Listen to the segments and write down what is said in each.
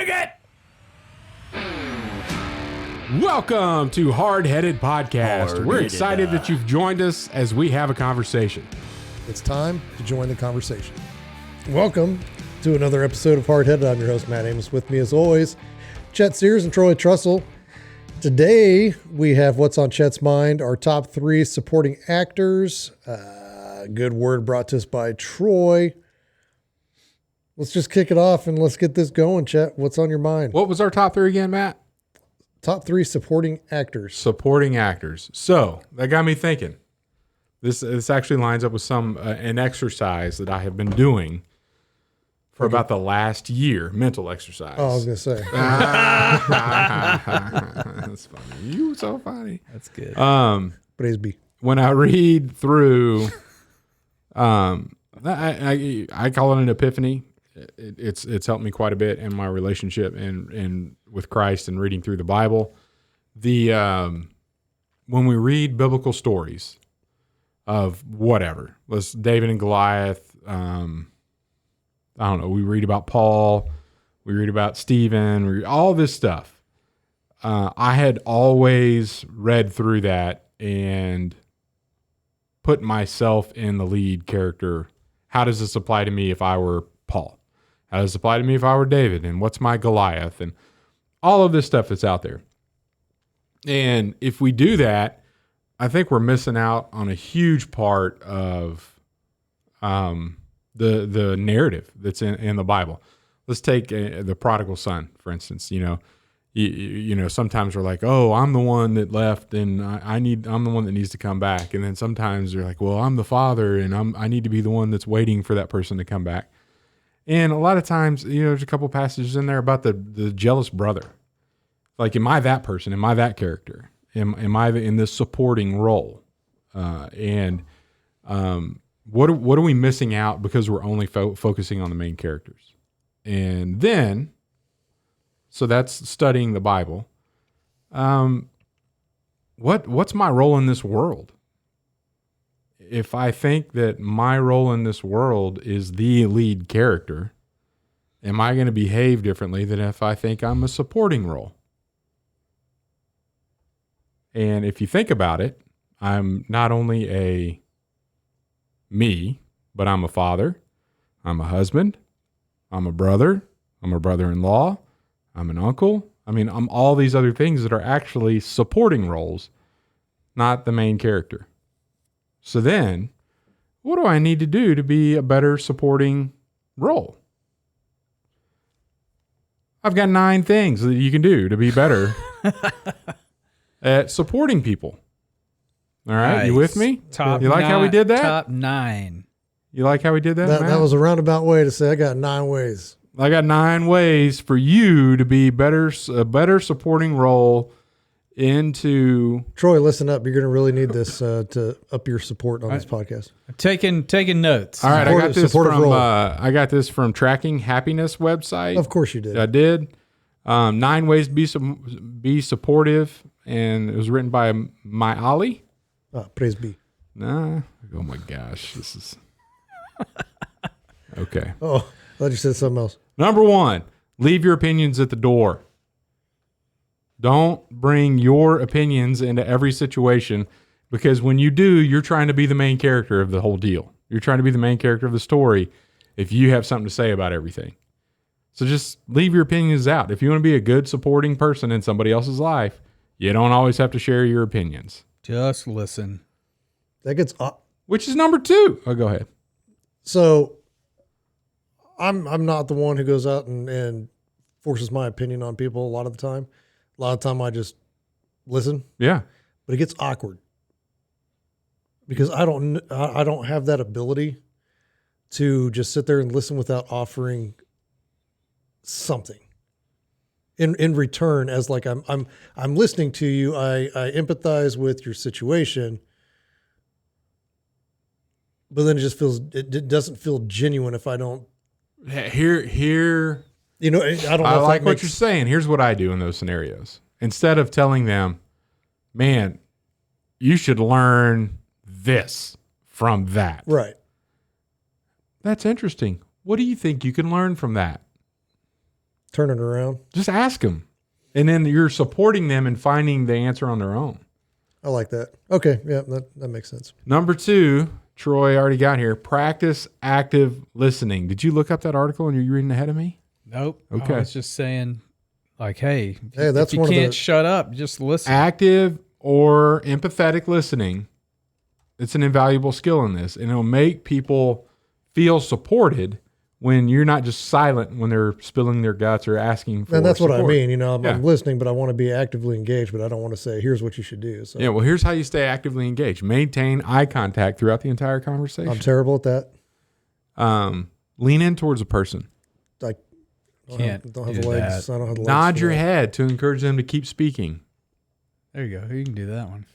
dig it? Welcome to Hardheaded Podcast. We're excited that you've joined us as we have a conversation. It's time to join the conversation. Welcome to another episode of Hardheaded. I'm your host, Matt Amos. With me, as always, Chet Sears and Troy Trussell. Today, we have what's on Chet's mind, our top 3 supporting actors. Good word brought to us by Troy. Let's just kick it off and let's get this going, Chet. What's on your mind? What was our top 3 again, Matt? Top 3 supporting actors. Supporting actors. So that got me thinking. This actually lines up with an exercise that I have been doing for about the last year. Mental exercise. Oh, I was gonna say. That's funny. You so funny. That's good. Praise be. When I read through, I call it an epiphany. It's helped me quite a bit in my relationship and with Christ and reading through the Bible. When we read biblical stories of whatever, let's David and Goliath. I don't know. We read about Paul. We read about Stephen. All this stuff. I had always read through that and put myself in the lead character. How does this apply to me if I were Paul? How does it apply to me if I were David? And what's my Goliath? And all of this stuff that's out there. And if we do that, I think we're missing out on a huge part of the narrative that's in the Bible. Let's take the prodigal son, for instance. You know, sometimes we're like, oh, I'm the one that left, and I'm the one that needs to come back. And then sometimes you're like, well, I'm the father, and I need to be the one that's waiting for that person to come back. And a lot of times, there's a couple passages in there about the jealous brother. Like, am I that person? Am I that character? Am I in this supporting role? What are we missing out because we're only focusing on the main characters? And then, so that's studying the Bible. What's my role in this world? If I think that my role in this world is the lead character, am I going to behave differently than if I think I'm a supporting role? And if you think about it, I'm not only a me, but I'm a father, I'm a husband, I'm a brother, I'm a brother-in-law, I'm an uncle. I'm all these other things that are actually supporting roles, not the main character. So then, what do I need to do to be a better supporting role? I've got 9 things that you can do to be better at supporting people. All right, Nice. You with me? Top you like how we did that? Top 9. You like how we did that? That was a roundabout way to say I got 9 ways. I got 9 ways for you to be a better supporting role into. Troy, listen up. You're going to really need this to up your support on this podcast. I'm taking notes. All right, I got this from role. Tracking Happiness website. Of course you did. I did. 9 ways to be supportive, and it was written by My Ali. Praise be. Nah. Oh my gosh, this is okay. Oh, I thought you said something else. Number 1, leave your opinions at the door. Don't bring your opinions into every situation, because when you do, you're trying to be the main character of the whole deal. You're trying to be the main character of the story if you have something to say about everything. So just leave your opinions out. If you want to be a good supporting person in somebody else's life, you don't always have to share your opinions. Just listen. That gets Which is number 2. Oh, go ahead. So I'm not the one who goes out and forces my opinion on people a lot of the time. A lot of the time I just listen. Yeah. But it gets awkward because I don't have that ability to just sit there and listen without offering something in return, as like I'm listening to you. I empathize with your situation, but then it doesn't feel genuine if I don't. Here. I don't know. I like what you're saying. Here's what I do in those scenarios. Instead of telling them, man, you should learn this from that. Right. That's interesting. What do you think you can learn from that? Turn it around. Just ask them. And then you're supporting them in finding the answer on their own. I like that. Okay. Yeah, that makes sense. Number 2, Troy already got here. Practice active listening. Did you look up that article and you're reading ahead of me? Nope. Okay. I was just saying, like, hey, That's if you one of can't the- shut up, just listen. Active or empathetic listening. It's an invaluable skill in this, and it'll make people feel supported when you're not just silent when they're spilling their guts or asking for And that's what I support. mean. You know, I'm Yeah. listening, but I want to be actively engaged, but I don't want to say, here's what you should do. So Yeah, well, here's how you stay actively engaged. Maintain eye contact throughout the entire conversation. I'm terrible at that. Lean in towards a person. I Can't don't have do the legs. that. I don't have the legs. Nod for your that. head to encourage them to keep speaking. There you go. You can do that one.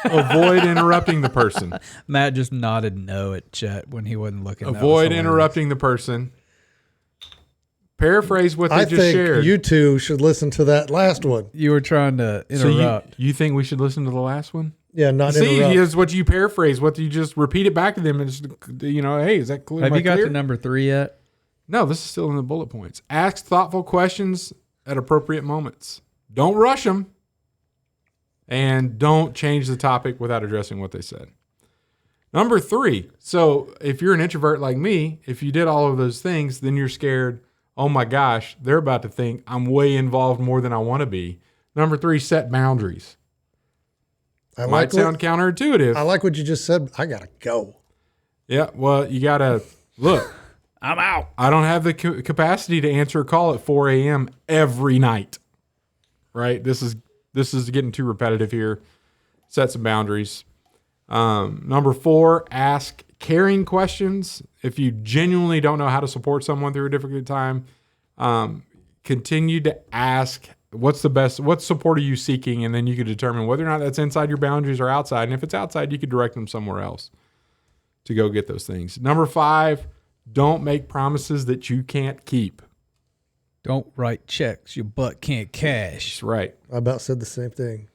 Avoid interrupting the person. Matt just nodded no at Chet when he wasn't looking. That was Avoid hilarious. interrupting the person. Paraphrase what they I just think shared. you two should listen to that last one. You were trying to interrupt. So you think we should listen to the last one? Yeah, not See, interrupt. here's what you paraphrase. What you just repeat it back to them, and just, hey, is that clear? Have Am I you got clear? to number 3 yet? No, this is still in the bullet points. Ask thoughtful questions at appropriate moments. Don't rush them, and don't change the topic without addressing what they said. Number 3. So if you're an introvert like me, if you did all of those things, then you're scared. Oh my gosh, they're about to think I'm way involved more than I want to be. Number 3, set boundaries. I Might like sound counterintuitive. I like what you just said. I gotta go. Yeah, well, you got to look. I'm out. I don't have the capacity to answer a call at 4 a.m. every night. Right? This is getting too repetitive here. Set some boundaries. Number 4, ask caring questions. If you genuinely don't know how to support someone through a difficult time, continue to ask, what support are you seeking? And then you can determine whether or not that's inside your boundaries or outside. And if it's outside, you could direct them somewhere else to go get those things. Number 5, don't make promises that you can't keep. Don't write checks your butt can't cash. That's right. I about said the same thing.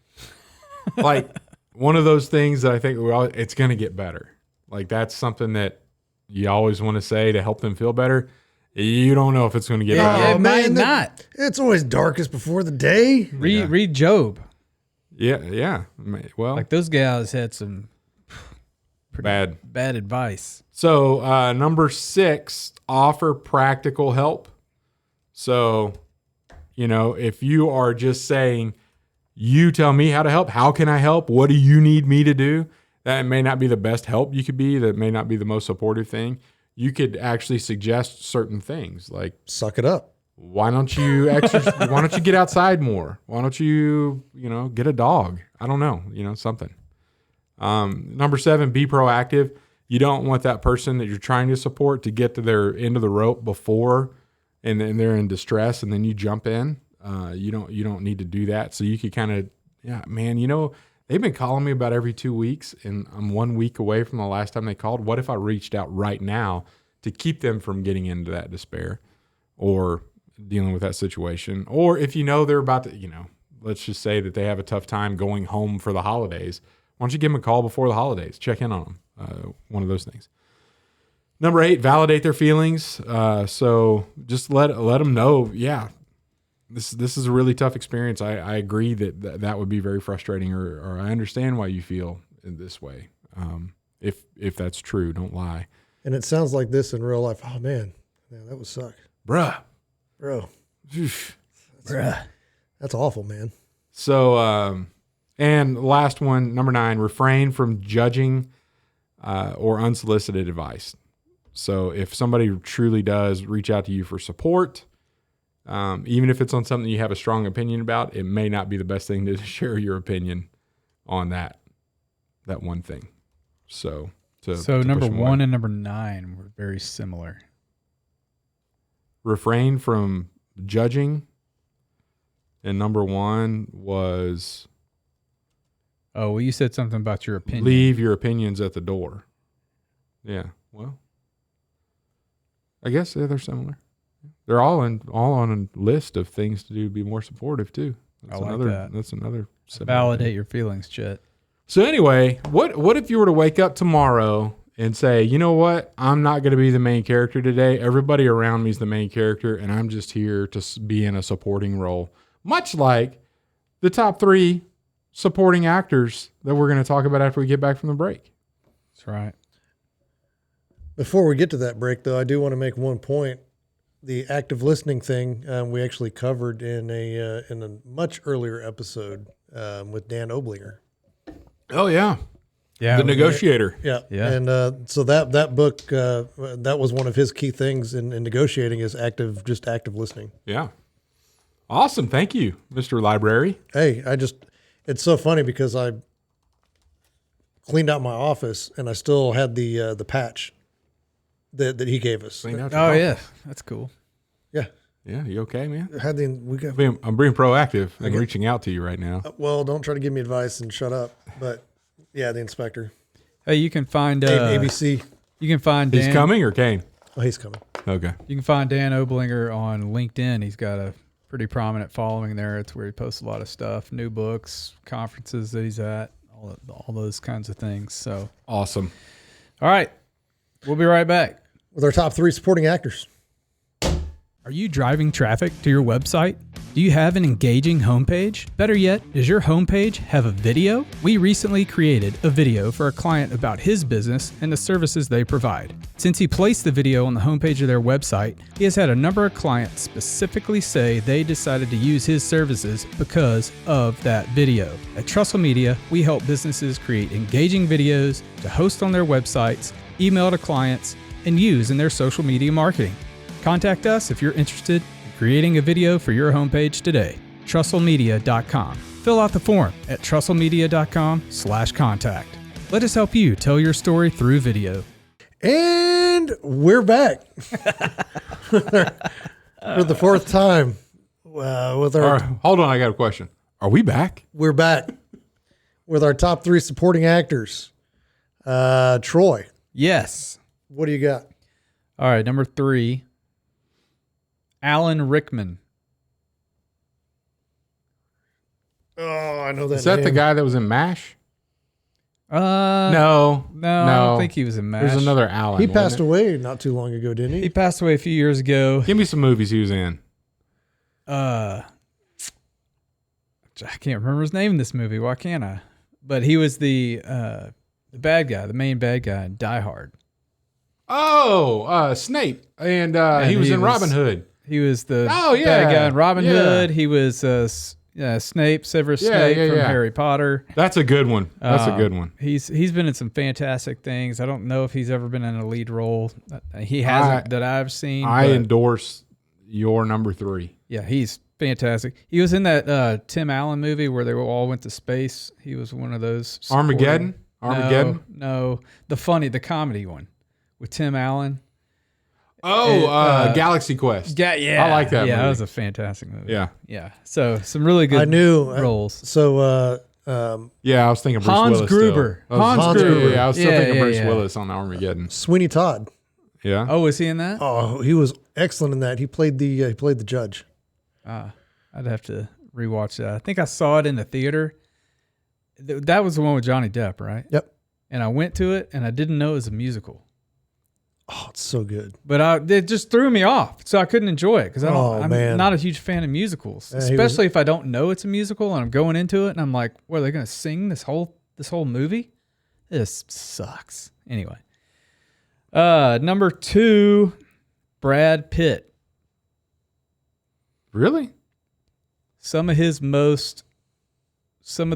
Like one of those things that I think it's going to get better. Like that's something that you always want to say to help them feel better. You don't know if it's going to get better. It might not. It's always darkest before the day. Read Job. Yeah. Well, Like those guys had some bad advice. So number 6, offer practical help. So, if you are just saying, you tell me how to help, how can I help? What do you need me to do? That may not be the best help you could be. That may not be the most supportive thing. You could actually suggest certain things like, Suck it up. why don't you exercise? Why don't you get outside more? Why don't you, get a dog? I don't know, something. Number 7, be proactive. You don't want that person that you're trying to support to get to their end of the rope before, and then they're in distress, and then you jump in. You don't need to do that. So you could kind of, they've been calling me about every 2 weeks, and I'm 1 week away from the last time they called. What if I reached out right now to keep them from getting into that despair or dealing with that situation? Or if they're about to, let's just say that they have a tough time going home for the holidays. Why don't you give them a call before the holidays? Check in on them. One of those things. Number 8, validate their feelings. So just let them know, this is a really tough experience. I agree that would be very frustrating, or I understand why you feel in this way. If that's true, don't lie. And it sounds like this in real life. Oh man, that would suck, Bruh. bro. Oof. That's awful, man. So, and last one, number 9, refrain from judging or unsolicited advice. So if somebody truly does reach out to you for support, even if it's on something you have a strong opinion about, it may not be the best thing to share your opinion on that one thing. So Number push them 1 away. and number 9 were very similar. Refrain from judging, and number 1 was Oh, well, you said something about your opinion. leave your opinions at the door. Yeah, well, I guess they're similar. They're all on a list of things to do to be more supportive too. I like that. That's another similar Validate thing. your feelings, Chet. So anyway, what if you were to wake up tomorrow and say, you know what? I'm not going to be the main character today. Everybody around me is the main character, and I'm just here to be in a supporting role. Much like the top 3 supporting actors that we're going to talk about after we get back from the break. That's right. Before we get to that break, though, I do want to make one point. The active listening thing we actually covered in a much earlier episode with Dan Oblinger. Oh, yeah. Yeah. The Negotiator. Yeah. Yeah. And so that book, that was one of his key things in negotiating is active listening. Yeah. Awesome. Thank you, Mr. Library. Hey, it's so funny because I cleaned out my office and I still had the patch that he gave us. Clean out your Oh office. yeah, that's cool. Yeah. Yeah, you okay, man? I'm I'm being proactive and reaching out to you right now. well, don't try to give me advice and shut up. But yeah, the inspector. Hey, you can find ABC. You can find Dan. He's coming or Kane? Oh, he's coming. Okay. You can find Dan Oblinger on LinkedIn. He's got a pretty prominent following there. It's where he posts a lot of stuff, new books, conferences that he's at, all those kinds of things. So Awesome. all right, we'll be right back. With our top 3 supporting actors. Are you driving traffic to your website? Do you have an engaging homepage? Better yet, does your homepage have a video? We recently created a video for a client about his business and the services they provide. Since he placed the video on the homepage of their website, he has had a number of clients specifically say they decided to use his services because of that video. At Trussell Media, we help businesses create engaging videos to host on their websites, email to clients, and use in their social media marketing. Contact us if you're interested in creating a video for your homepage today. TrussellMedia.com. Fill out the form at TrussellMedia.com/contact. Let us help you tell your story through video. And we're back for the 4th time. With our, Hold on, I got a question. Are we back? we're back with our top 3 supporting actors. Troy, Yes. what do you got? All right, number 3, Alan Rickman. Oh, I know that. Is that the name. guy that was in MASH? No, No. I don't think he was in MASH. There's another Alan. He wasn't passed it? away not too long ago, didn't He he? passed away a few years ago. Give me some movies he was in. I can't remember his name in this movie. Why can't I? But he was the bad guy, the main bad guy in Die Hard. Oh, Snape. And he was in Robin Hood. He was the Oh, yeah. bad guy in Robin Yeah. Hood. He was Snape, Severus Snape from Harry Potter. That's a good one. That's a good one. He's been in some fantastic things. I don't know if he's ever been in a lead role. He hasn't that I've seen. I but endorse your number 3. yeah, he's fantastic. He was in that Tim Allen movie where they all went to space. He was one of those. Armageddon? Armageddon? No, the comedy one with Tim Allen. Oh, Galaxy Quest. Yeah, I like that Yeah, movie. that was a fantastic movie. Yeah. Yeah. So some really good I knew. roles. So, Yeah, I was thinking Bruce Hans Willis. Gruber. Still. I was- Hans Gruber. Yeah, I was still Yeah, thinking yeah, Bruce yeah. Willis on Armageddon. Sweeney Todd. Yeah. Oh, was he in that? Oh, he was excellent in that. He played the judge. I'd have to rewatch that. I think I saw it in the theater. That was the one with Johnny Depp, right? Yep. And I went to it, and I didn't know it was a musical. Oh, it's so good. But it just threw me off, so I couldn't enjoy it because I'm man. not a huge fan of musicals, Yeah, he was- especially if I don't know it's a musical and I'm going into it and I'm like, "What, are they going to sing this whole movie? This sucks." Anyway, number 2, Brad Pitt. Really? Some of the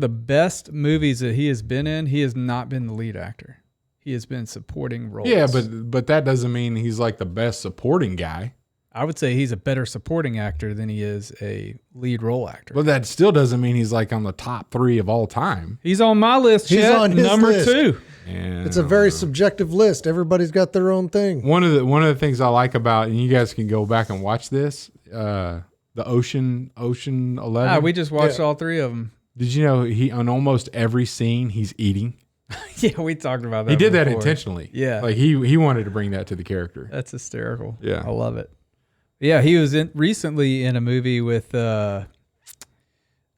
best movies that he has been in, he has not been the lead actor. He has been supporting roles. Yeah, but that doesn't mean he's like the best supporting guy. I would say he's a better supporting actor than he is a lead role actor. But that still doesn't mean he's like on the top 3 of all time. He's on my list. He's Chet, on his number list. 2. And It's a very subjective list. Everybody's got their own thing. one of the things I like about, and you guys can go back and watch this, the Ocean 11. We just watched all 3 of them. Did you know he on almost every scene he's eating? Yeah, we talked about that. He did that before. intentionally. Yeah. Like he wanted to bring that to the character. That's hysterical. Yeah. I love it. Yeah, he was recently in a movie with gosh,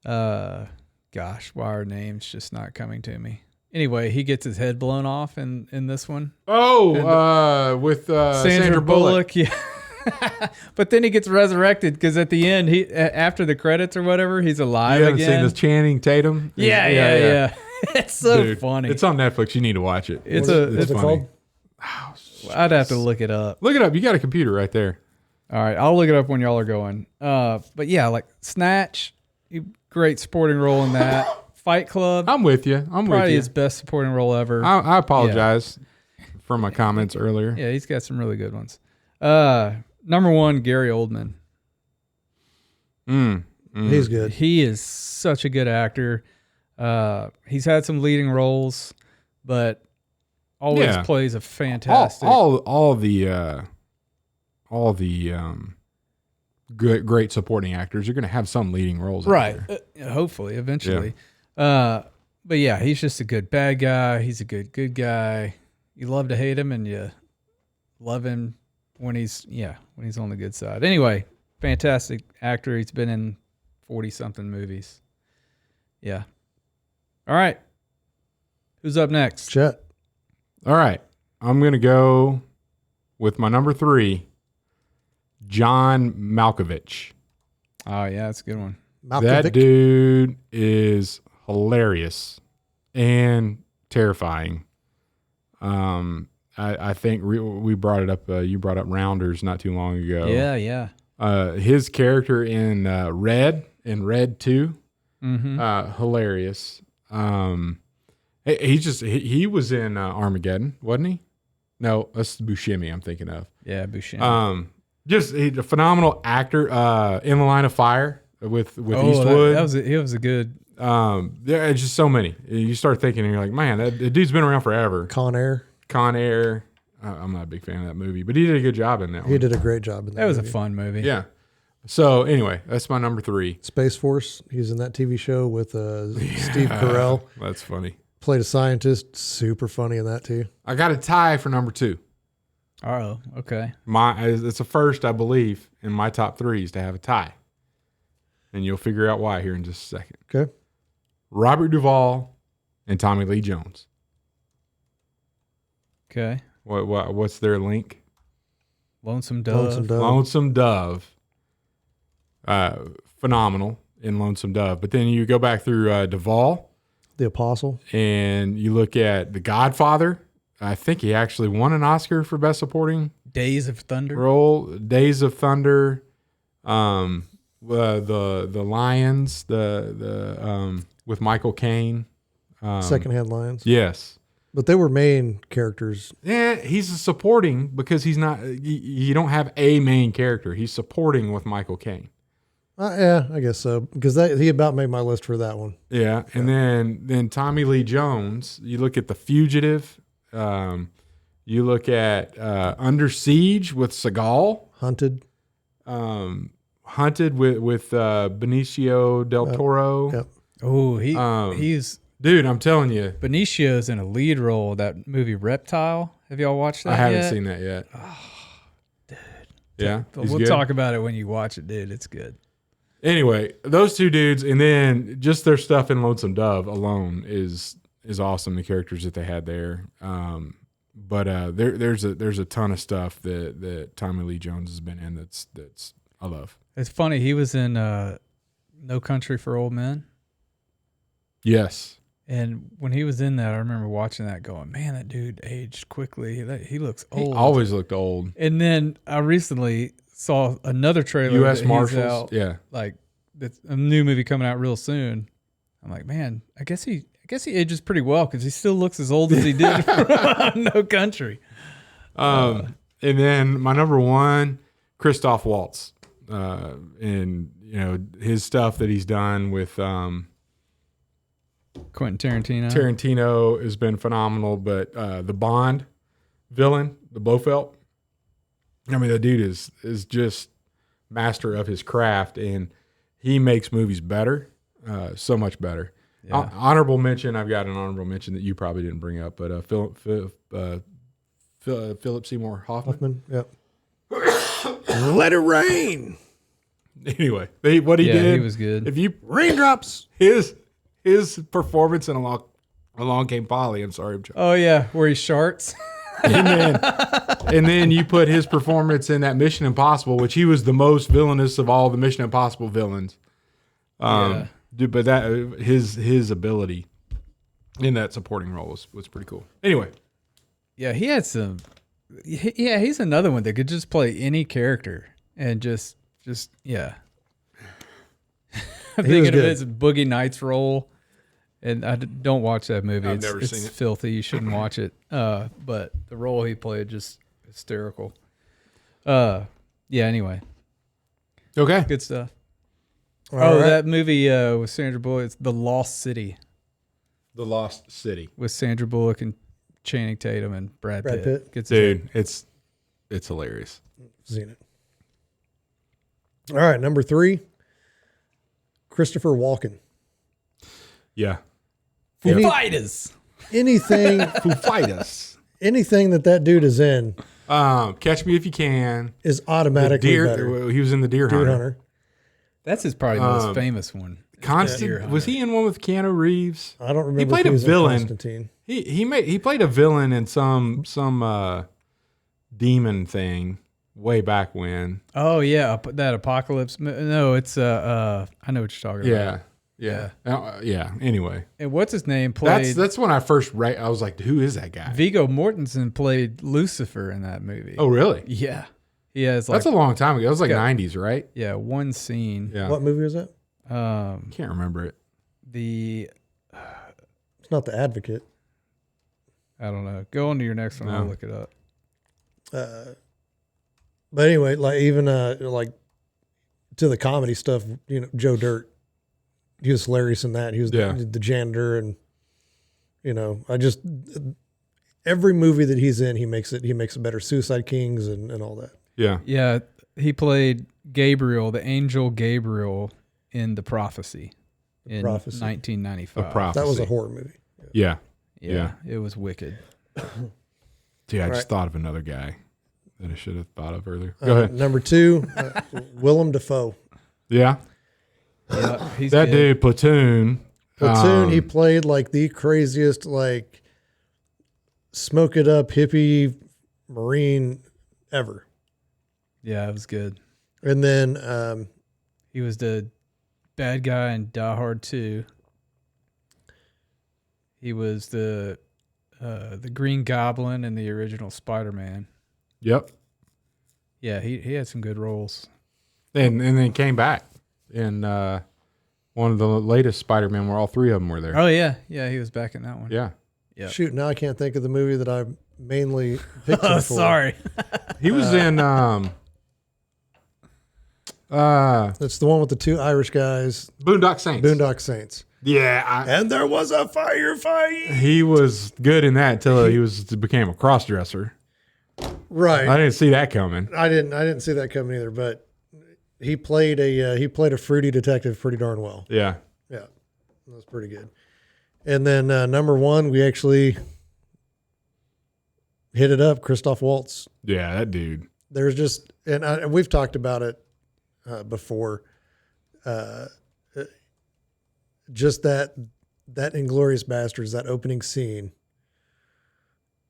why are names just not coming to me? Anyway, he gets his head blown off in this one. With Sandra Bullock. Yeah. But then he gets resurrected because at the end, he after the credits or whatever, he's alive You haven't again. seen this Channing Tatum? Yeah. It's so Dude, funny. It's on Netflix. You need to watch it. It's What's it funny. called? I'd have to look it up. Look it up. You got a computer right there. All right, I'll look it up when y'all are going. But yeah, like Snatch, great supporting role in that. Fight Club, I'm with you. probably his best supporting role ever. I apologize for my comments earlier. Yeah, he's got some really good ones. Number 1, Gary Oldman. He's good. He is such a good actor. He's had some leading roles, but always plays a fantastic. All the great supporting actors are going to have some leading roles, out right? there. Hopefully, eventually. But yeah, he's just a good bad guy. He's a good guy. You love to hate him, and you love him when he's on the good side. Anyway, fantastic actor. He's been in 40-something movies. Yeah. All right. Who's up next? Chet. All right, I'm going to go with my number 3, John Malkovich. Oh yeah, that's a good one. That dude is hilarious and terrifying. I think we brought it up. You brought up Rounders not too long ago. Yeah. His character in Red 2, hilarious. He was in Armageddon, wasn't he? No, that's Buscemi I'm thinking of. Yeah, Buscemi. He's a phenomenal actor. In the Line of Fire with Eastwood. He was a good. There are just so many. You start thinking, and you're like, man, that dude's been around forever. Con Air. I'm not a big fan of that movie, but he did a good job in that one. He did a great job in that. That was movie. a fun movie. Yeah. So anyway, that's my number 3. Space Force. He's in that TV show with Steve Carell. That's funny. Played a scientist. Super funny in that too. I got a tie for number 2. Oh, okay. It's a first, I believe, in my top 3s to have a tie. And you'll figure out why here in just a second. Okay. Robert Duvall and Tommy Lee Jones. Okay. What's their link? Lonesome Dove. Lonesome Dove. Phenomenal in Lonesome Dove. But then you go back through Duvall. The Apostle. And you look at The Godfather. I think he actually won an Oscar for Best Supporting Days of Thunder. Role. Days of Thunder. The Lions. The with Michael Caine. Secondhand Lions. Yes. But they were main characters. Yeah, he's a supporting because he's not. You don't have a main character. He's supporting with Michael Caine. Yeah, I guess so. Because he about made my list for that one. Yeah, and then Tommy Lee Jones. You look at The Fugitive. You look at Under Siege with Seagal. Hunted. Hunted with Benicio del Toro. Yep. Oh, he's dude. I'm telling you, Benicio's in a lead role. That movie Reptile. Have y'all watched that? I haven't yet? seen that yet. Oh, dude. Yeah, We'll talk about it when you watch it, dude. It's good. Anyway, those two dudes, and then just their stuff in Lonesome Dove alone is awesome. The characters that they had there, but there's a ton of stuff that Tommy Lee Jones has been in that's I love. It's funny. He was in No Country for Old Men. Yes. And when he was in that, I remember watching that going, man, that dude aged quickly. He looks old. He always looked old. And then I recently saw another trailer. U.S. that Marshals. he's out, Yeah. Like it's a new movie coming out real soon. I'm like, man, I guess he ages pretty well because he still looks as old as he did from No Country. And then my number 1, Christoph Waltz. And his stuff that he's done with Quentin Tarantino. Tarantino has been phenomenal, but the Bond villain, the Blofeld. I mean, the dude is just master of his craft, and he makes movies better, so much better. Yeah. Honorable mention. I've got an honorable mention that you probably didn't bring up, but Philip Seymour Hoffman. Yep. Let it rain. Anyway, what he did, he was good. If you Raindrops. his performance in Along Came Polly. I'm sorry. Oh yeah, where he sharts. And then you put his performance in that Mission Impossible, which he was the most villainous of all the Mission Impossible villains. Dude, but that his ability in that supporting role was pretty cool. Anyway, Yeah, he had some. Yeah, he's another one that could just play any character and just yeah. I'm thinking of his Boogie Nights role, and I don't watch that movie. I've never seen it. Filthy. You shouldn't watch it. But the role he played just hysterical. Yeah. Anyway, okay. good stuff. All right. That movie with Sandra Bullock, it's The Lost City The Lost City. with Sandra Bullock and Channing Tatum and Brad Pitt. Gets Dude, it's hilarious. Seen it. All right, number 3, Christopher Walken. Yeah. Any- Fighters. anything, Foo Fighters. anything that dude is in Catch Me If You Can. is automatically better. He was in the Deer Deer Hunter. Hunter. That's his probably most famous one. Constant. Was he in one with Keanu Reeves? I don't remember. He played if a was in villain. Constantine. He played a villain in some demon thing way back when. Oh yeah, that Apocalypse. No, it's I know what you're talking about. Yeah. Anyway, And what's his name played? that's when I first I was like, who is that guy? Viggo Mortensen played Lucifer in that movie. Oh, really? Yeah, he has like That's a long time ago. It was like Yeah. 90s, right? yeah one scene. Yeah. What movie was that? Can't remember it. The It's not The Advocate. I don't know. Go on to your next one. No. I'll look it up. But anyway, like even like to the comedy stuff, Joe Dirt. He was hilarious in that. He was the janitor, and I just every movie that he's in, he makes it better. Suicide Kings and all that. Yeah. Yeah, he played Gabriel, the angel Gabriel, in The Prophecy in Prophecy. 1995. The Prophecy. That was a horror movie. Yeah. Yeah, it was wicked. Dude, I Right. just thought of another guy that I should have thought of earlier. Go ahead. Number 2, Willem Dafoe. Yeah. Yeah, he's That good. dude, Platoon. Platoon, he played like the craziest, like smoke it up hippie Marine ever. Yeah, it was good. And then He was the bad guy in Die Hard 2. He was the Green Goblin in the original Spider-Man. Yep. Yeah, he had some good roles. And then came back in one of the latest Spider-Man where all three of them were there. Oh yeah, he was back in that one. Yeah. Yep. shoot, now I can't think of the movie that I mainly picked him Oh, for. sorry. He was in That's the one with the 2 Irish guys, Boondock Saints. Boondock Saints. Yeah. And there was a firefight. He was good in that until he became a cross-dresser. Right. I didn't see that coming. I didn't see that coming either, but he played a fruity detective pretty darn well. Yeah. Yeah, that was pretty good. And then number 1, we actually hit it up, Christoph Waltz. Yeah, that dude. There's just, and we've talked about it before. Just that Inglourious Bastards, that opening scene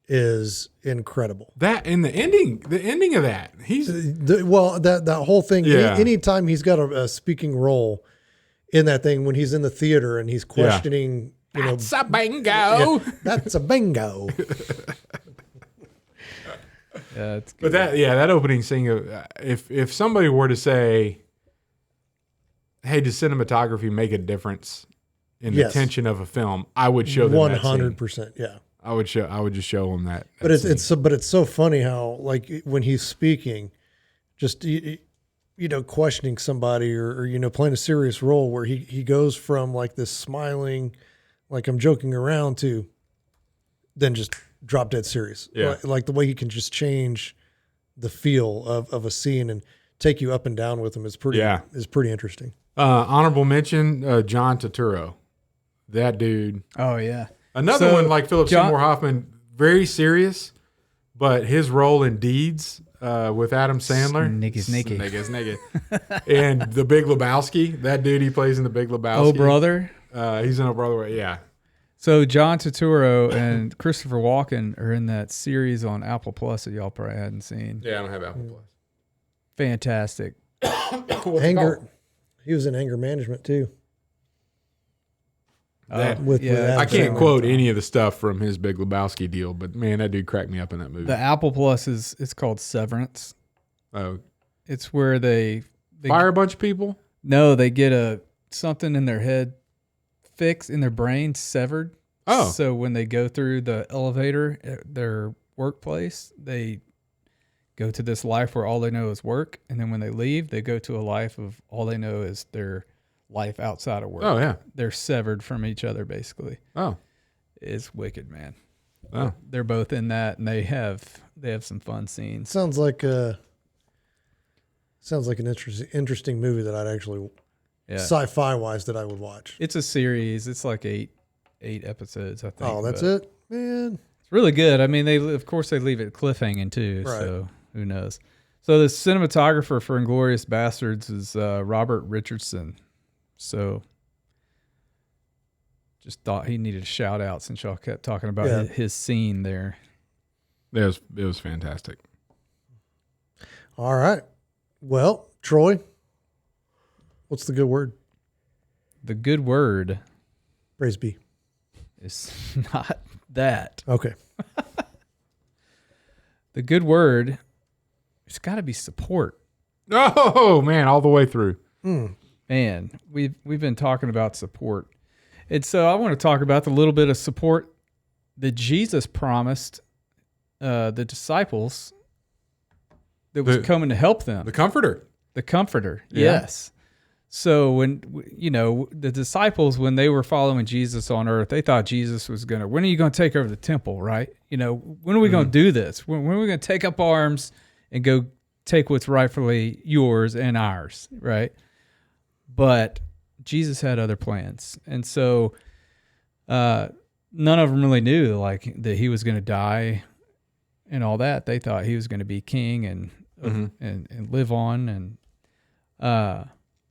is incredible. That and the ending of that. He's That whole thing. Yeah. Anytime he's got a speaking role in that thing, when he's in the theater and he's questioning, that's a bingo. yeah, that's a bingo. Yeah, it's But good. that opening scene of if somebody were to say, "Hey, does cinematography make a difference in the Yes. tension of a film?" I would show them 100%. Yeah. I would just show them that. But it's so funny how, like, when he's speaking, just questioning somebody or playing a serious role, where he goes from like this smiling, like I'm joking around, to then just drop dead serious. Yeah. Like the way he can just change the feel of a scene and take you up and down with him is pretty interesting. Honorable mention, John Turturro. That dude. Oh yeah. Another So, one like Philip John- Seymour Hoffman, very serious, but his role in Deeds with Adam Sandler. Snicky. And The Big Lebowski. That dude he plays in The Big Lebowski. Oh brother. He's in Oh Brother. Yeah. So John Turturro and Christopher Walken are in that series on Apple Plus that y'all probably hadn't seen. Yeah, I don't have Apple Plus. Fantastic. Anger. He was in Anger Management too. With I can't Sandler. quote any of the stuff from his Big Lebowski deal, but man, that dude cracked me up in that movie. The Apple Plus it's called Severance. Oh, It's where they fire a bunch of people? No, they get something in their head fixed, in their brain severed. Oh. So when they go through the elevator at their workplace, they go to this life where all they know is work. And then when they leave, they go to a life of all they know is their life outside of work. Oh, yeah. They're severed from each other, basically. Oh. It's wicked, man. Oh. They're both in that, and they have some fun scenes. Sounds like an interesting movie that I'd actually sci-fi wise that I would watch. It's a series. It's like eight episodes, I think. Oh, that's it, man. It's really good. I mean, they leave it cliffhanging too. Right. So who knows? So the cinematographer for Inglourious Bastards is Robert Richardson. So just thought he needed a shout out since y'all kept talking about his scene there. It was fantastic. All right. Well, Troy, what's the good word? The good word Praise be. is not that. Okay. The good word, it's got to be support. Oh man, all the way through. Man, we've been talking about support. And so I want to talk about the little bit of support that Jesus promised the disciples that was coming to help them. The Comforter. The Comforter, Yeah. yes. So when, the disciples, when they were following Jesus on earth, they thought Jesus was when are you going to take over the temple, right? When are we going to do this? When are we going to take up arms and go take what's rightfully yours and ours, right? But Jesus had other plans. And so none of them really knew that he was going to die and all that. They thought he was going to be king and live on. And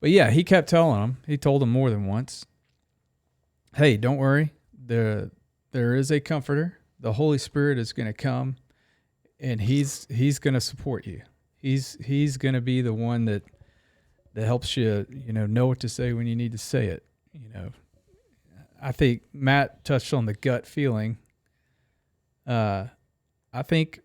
but yeah, he kept telling them. He told them more than once, hey, don't worry. There is a comforter. The Holy Spirit is going to come, and he's going to support you. He's going to be the one that helps you, know what to say when you need to say it. I think Matt touched on the gut feeling. I think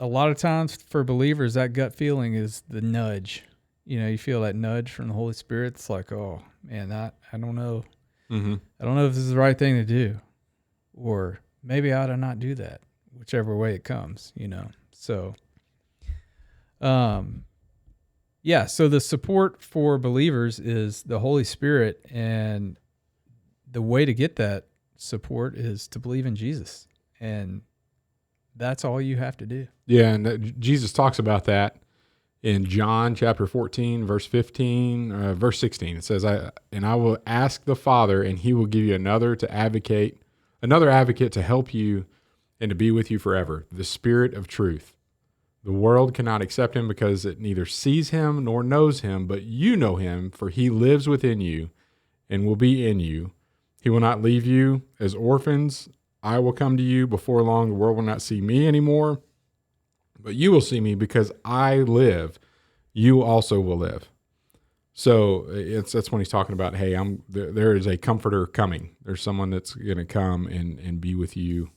a lot of times for believers, that gut feeling is the nudge. You feel that nudge from the Holy Spirit. It's like, oh man, I don't know. Mm-hmm. I don't know if this is the right thing to do, or maybe I ought to not do that, whichever way it comes, So, so the support for believers is the Holy Spirit, and the way to get that support is to believe in Jesus, and that's all you have to do. Yeah, and Jesus talks about that in John chapter 14, verse 15, verse 16. It says, I will ask the Father, and he will give you another advocate to help you and to be with you forever, the Spirit of truth. The world cannot accept him because it neither sees him nor knows him, but you know him, for he lives within you and will be in you. He will not leave you as orphans. I will come to you. Before long, the world will not see me anymore, but you will see me because I live. You also will live. So that's when he's talking about, hey, there is a comforter coming. There's someone that's going to come and be with you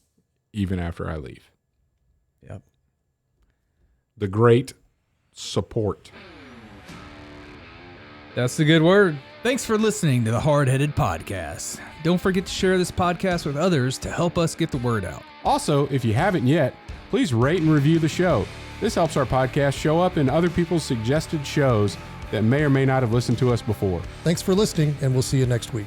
even after I leave. Yep. The great support. That's the good word. Thanks for listening to the Hardheaded Podcast. Don't forget to share this podcast with others to help us get the word out. Also, if you haven't yet, please rate and review the show. This helps our podcast show up in other people's suggested shows that may or may not have listened to us before. Thanks for listening, and we'll see you next week.